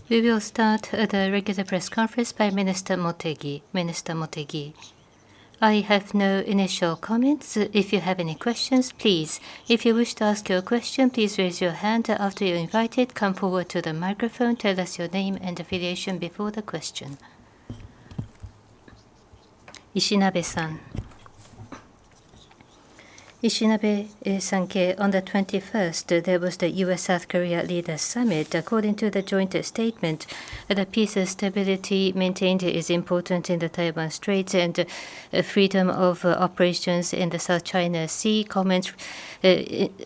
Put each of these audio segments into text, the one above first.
We will start the regular press conference by Minister Motegi. Minister Motegi. I have no initial comments. If you have any questions, please. If you wish to ask your question, please raise your hand. After you're invited, come forward to the microphone. Tell us your name and affiliation before the question. Ishinabe-san. Ishinabe-sanke, on the 21st, there was the U.S.-South Korea Leaders Summit. According to the joint statement, the peace and stability maintained is important in the Taiwan Straits and freedom of operations in the South China Sea. Comments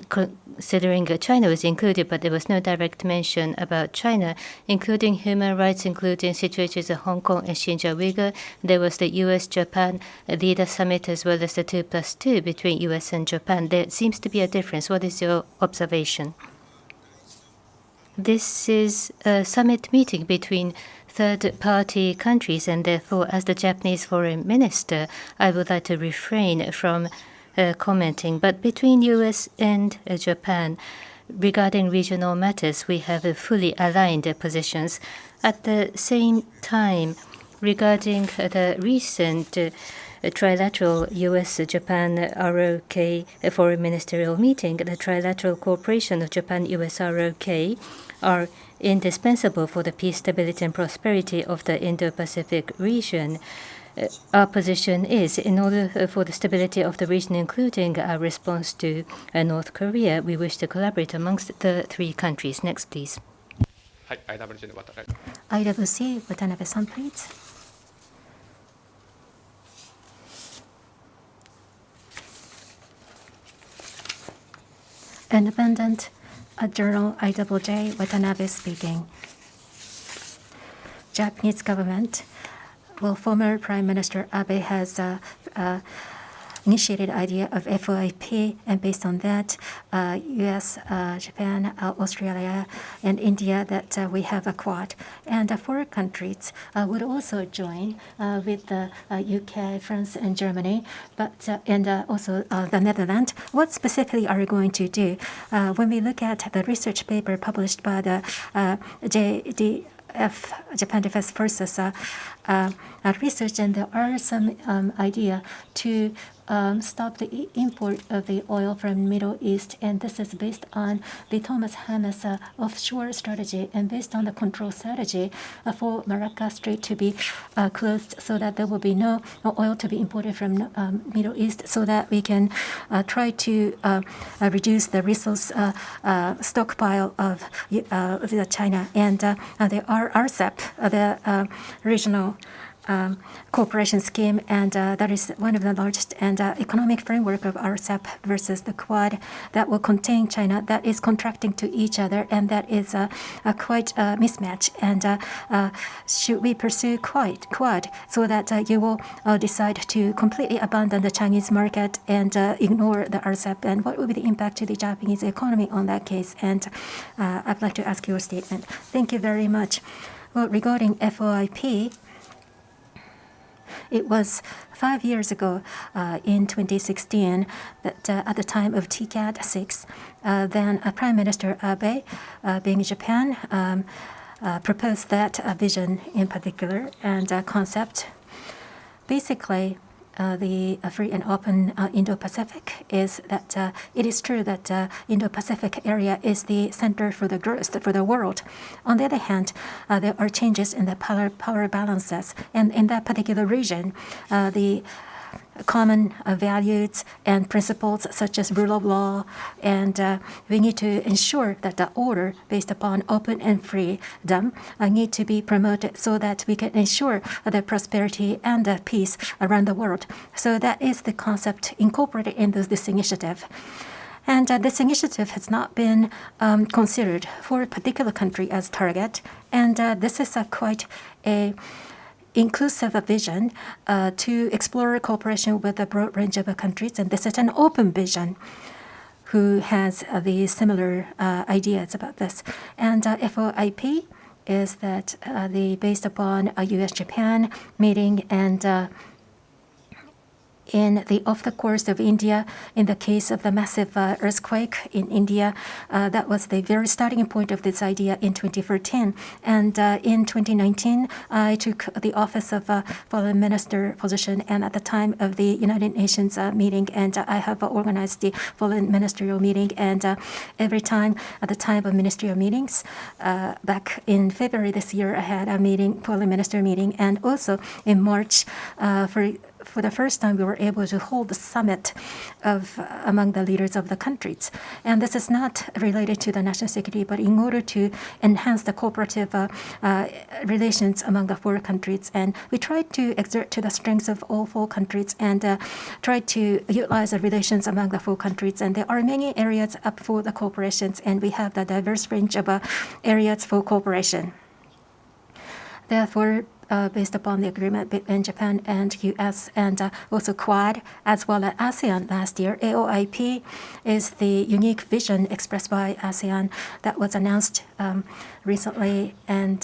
considering China was included, but there was no direct mention about China, including human rights, including situations in Hong Kong and Xinjiang Uyghur. There was the U.S.-Japan Leader Summit as well as the 2+2 between U.S. and Japan. There seems to be a difference. What is your observation? This is a summit meeting between third-party countries, and therefore, as the Japanese foreign minister, I would like to refrain from commenting. But between U.S. and Japan, regarding regional matters, we have fully aligned positions. At the same time, regarding the recent trilateral U.S.-Japan ROK foreign ministerial meeting, the trilateral cooperation of Japan-U.S. ROK are indispensable for the peace, stability, and prosperity of the Indo-Pacific region. Our position is, in order for the stability of the region, including our response to North Korea, we wish to collaborate amongst the three countries. Next, please. IWC, Watanabe-san, please. Independent Journal IWJ, Watanabe speaking. Japanese government, well, former Prime Minister Abe has initiated idea of FOIP, and based on that, U.S., Japan, Australia, and India, that we have a quad. And 4 countries would also join with the UK, France, and Germany, but and also the Netherlands. What specifically are we going to do? When we look at the research paper published by the Japan Defense Forces research, and there are some idea to stop the import of the oil from Middle East, and this is based on the Thomas Hammer's offshore strategy and based on the control strategy for Malacca Strait to be closed, so that there will be no oil to be imported from Middle East, so that we can try to reduce the resource stockpile of China. And there are RCEP, the regional cooperation scheme, and that is one of the largest and economic framework of RCEP versus the Quad that will contain China, that is contracting to each other, and that is quite a mismatch. And should we pursue Quad so that you will decide to completely abandon the Chinese market and ignore the RCEP, and what will be the impact to the Japanese economy on that case? And I'd like to ask your statement. Thank you very much. Well, regarding FOIP, it was 5 years ago, in 2016, that at the time of TCAD 6, then Prime Minister Abe, being Japan, proposed that vision in particular and concept. Basically, the free and open Indo-Pacific is that it is true that Indo-Pacific area is the center for the growth for the world. On the other hand, there are changes in the power balances, and in that particular region, the common values and principles such as rule of law, and we need to ensure that the order based upon open and freedom need to be promoted so that we can ensure the prosperity and the peace around the world. So that is the concept incorporated in this initiative. And this initiative has not been considered for a particular country as target, and this is quite a inclusive vision to explore cooperation with a broad range of countries, and this is an open vision who has the similar ideas about this. And FOIP is that based upon a U.S.-Japan meeting, and in the off the coast of India, in the case of the massive earthquake in India, that was the very starting point of this idea in 2014. And in 2019, I took the office of foreign minister position, and at the time of the United Nations meeting, and I have organized the foreign ministerial meeting. And every time at the time of ministerial meetings, back in February this year, I had a meeting, foreign minister meeting, and also in March, for the first time, we were able to hold a summit among the leaders of the countries. And this is not related to the national security, but in order to enhance the cooperative relations among the four countries. And we tried to exert to the strengths of all four countries and try to utilize the relations among the four countries. And there are many areas up for the cooperations, and we have the diverse range of areas for cooperation. Therefore, based upon the agreement between Japan and U.S. and also Quad, as well as ASEAN last year, AOIP is the unique vision expressed by ASEAN that was announced recently. And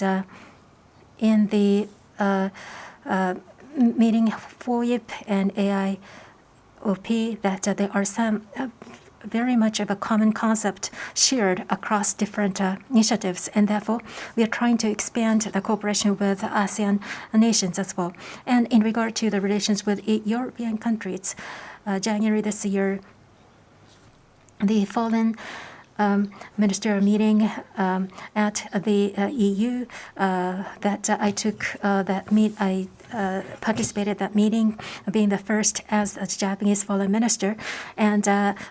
in the meeting FOIP and AIOP, that there are some very much of a common concept shared across different initiatives, and therefore we are trying to expand the cooperation with ASEAN nations as well. And in regard to the relations with European countries, January this year, the foreign ministerial meeting at the EU that I took I participated that meeting, being the first as a Japanese foreign minister, and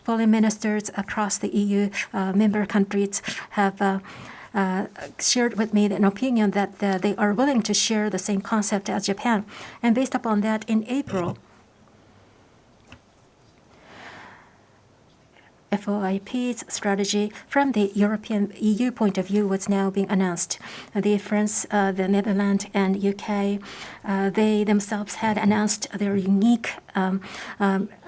foreign ministers across the EU member countries have shared with me an opinion that they are willing to share the same concept as Japan. And based upon that, in April, FOIP's strategy from the European EU point of view was now being announced. The France, the Netherlands, and UK, they themselves had announced their unique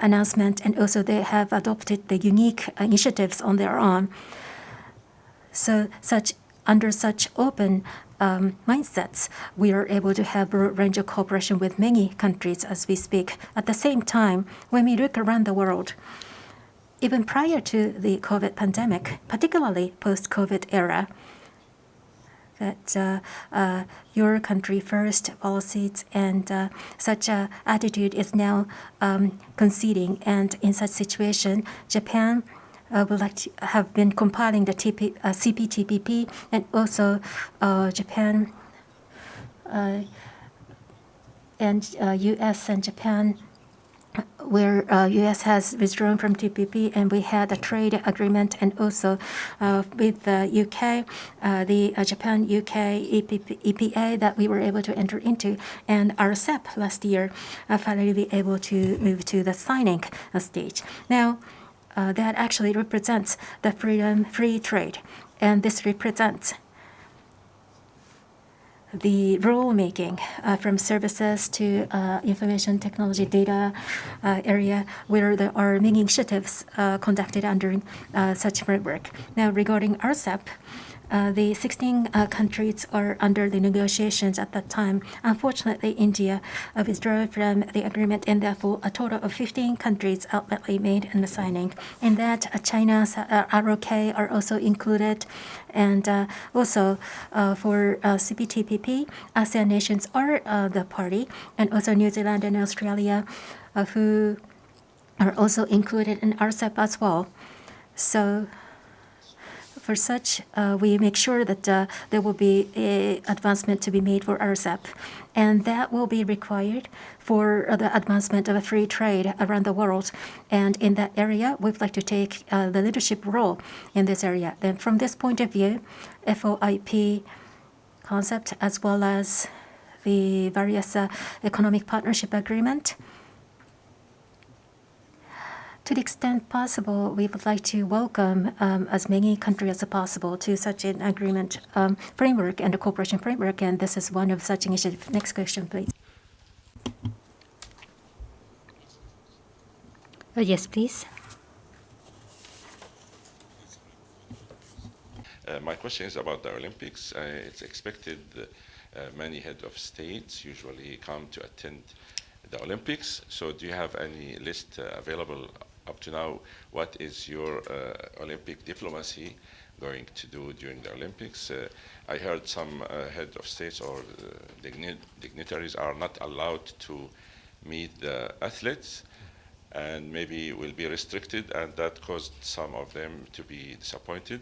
announcement, and also they have adopted the unique initiatives on their own. So under such open mindsets, we are able to have a range of cooperation with many countries as we speak. At the same time, when we look around the world, even prior to the COVID pandemic, particularly post-COVID era, that your country first policies and such attitude is now conceding. And in such situation, Japan would like to have been compiling the CPTPP, and also Japan and U.S. and Japan, where U.S. has withdrawn from TPP, and we had a trade agreement, and also with the UK, the Japan-UK EPA that we were able to enter into, and our RCEP last year finally be able to move to the signing stage. Now, that actually represents the free trade, and this represents the rule-making from services to information technology data area, where there are many initiatives conducted under such framework. Now, regarding RCEP, the 16 countries are under the negotiations at that time. Unfortunately, India withdrew from the agreement, and therefore a total of 15 countries ultimately made in the signing. In that, China's ROK are also included, and also for CPTPP, ASEAN nations are the party, and also New Zealand and Australia, who are also included in RCEP as well. So, for such, we make sure that there will be an advancement to be made for RCEP, and that will be required for the advancement of a free trade around the world. And in that area, we'd like to take the leadership role in this area. Then from this point of view, FOIP concept, as well as the various economic partnership agreement, to the extent possible, we would like to welcome as many countries as possible to such an agreement framework and a cooperation framework, and this is one of such initiatives. Next question, please. Yes, please. My question is about the Olympics. It's expected many head of states usually come to attend the Olympics. So do you have any list available up to now? What is your Olympic diplomacy going to do during the Olympics? I heard some head of states or dignitaries are not allowed to meet the athletes and maybe will be restricted, and that caused some of them to be disappointed.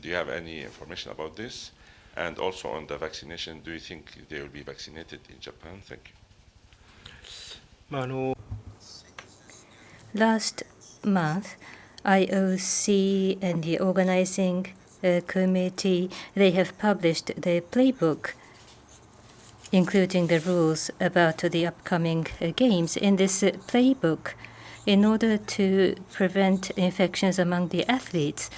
Do you have any information about this? And also on the vaccination, do you think they will be vaccinated in Japan? Thank you. Last month, IOC and the organizing committee, they have published their playbook, including the rules about the upcoming games. In this playbook, in order to prevent infections among the athletes,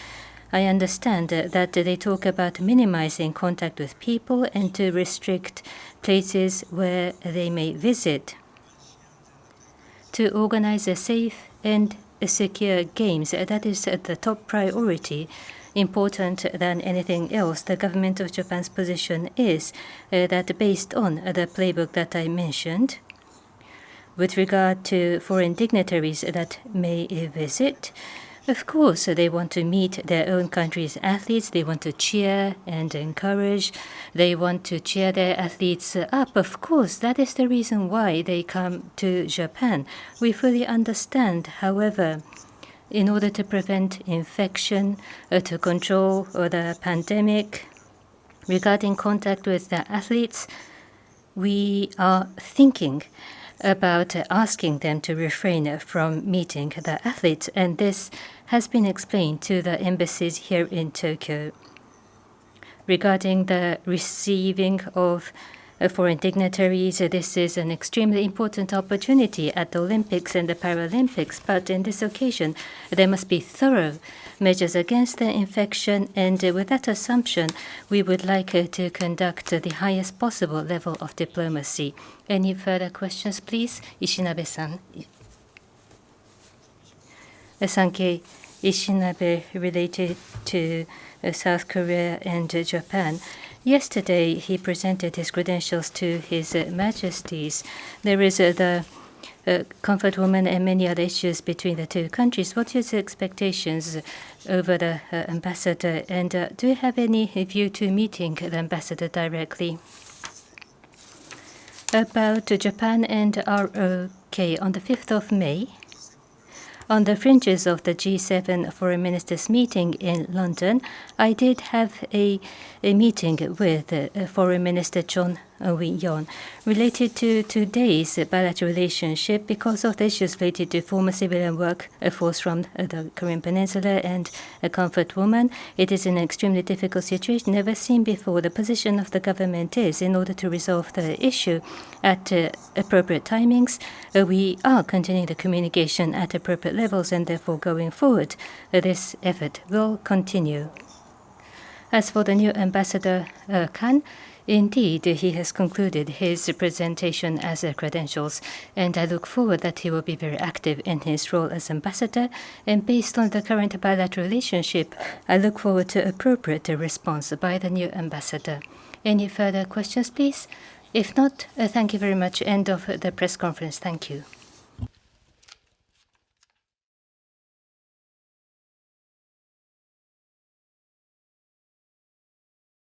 I understand that they talk about minimizing contact with people and to restrict places where they may visit. To organize a safe and secure games, that is the top priority. Important than anything else, the government of Japan's position is that based on the playbook that I mentioned, with regard to foreign dignitaries that may visit, of course, they want to meet their own country's athletes. They want to cheer and encourage. They want to cheer their athletes up. Of course, that is the reason why they come to Japan. We fully understand, however, in order to prevent infection, to control the pandemic, regarding contact with the athletes, we are thinking about asking them to refrain from meeting the athletes, and this has been explained to the embassies here in Tokyo. Regarding the receiving of foreign dignitaries, this is an extremely important opportunity at the Olympics and the Paralympics, but in this occasion, there must be thorough measures against the infection, and with that assumption, we would like to conduct the highest possible level of diplomacy. Any further questions, please? Ishinabe-san. Sankei Ishinabe, related to South Korea and Japan. Yesterday, he presented his credentials to His Majesties. There is the comfort woman and many other issues between the two countries. What is the expectations over the ambassador, and do you have any view to meeting the ambassador directly? About Japan and ROK, on the 5th of May, on the fringes of the G7 Foreign Ministers meeting in London, I did have a meeting with Foreign Minister Chon Wi-yon related to today's bilateral relationship because of the issues related to former civilian workforce from the Korean Peninsula and a comfort woman. It is an extremely difficult situation, never seen before. The position of the government is, in order to resolve the issue at appropriate timings, we are continuing the communication at appropriate levels, and therefore going forward, this effort will continue. As for the new ambassador, Kang, indeed, he has concluded his presentation as credentials, and I look forward that he will be very active in his role as ambassador. And based on the current bilateral relationship, I look forward to appropriate response by the new ambassador. Any further questions, please? If not, thank you very much. End of the press conference. Thank you.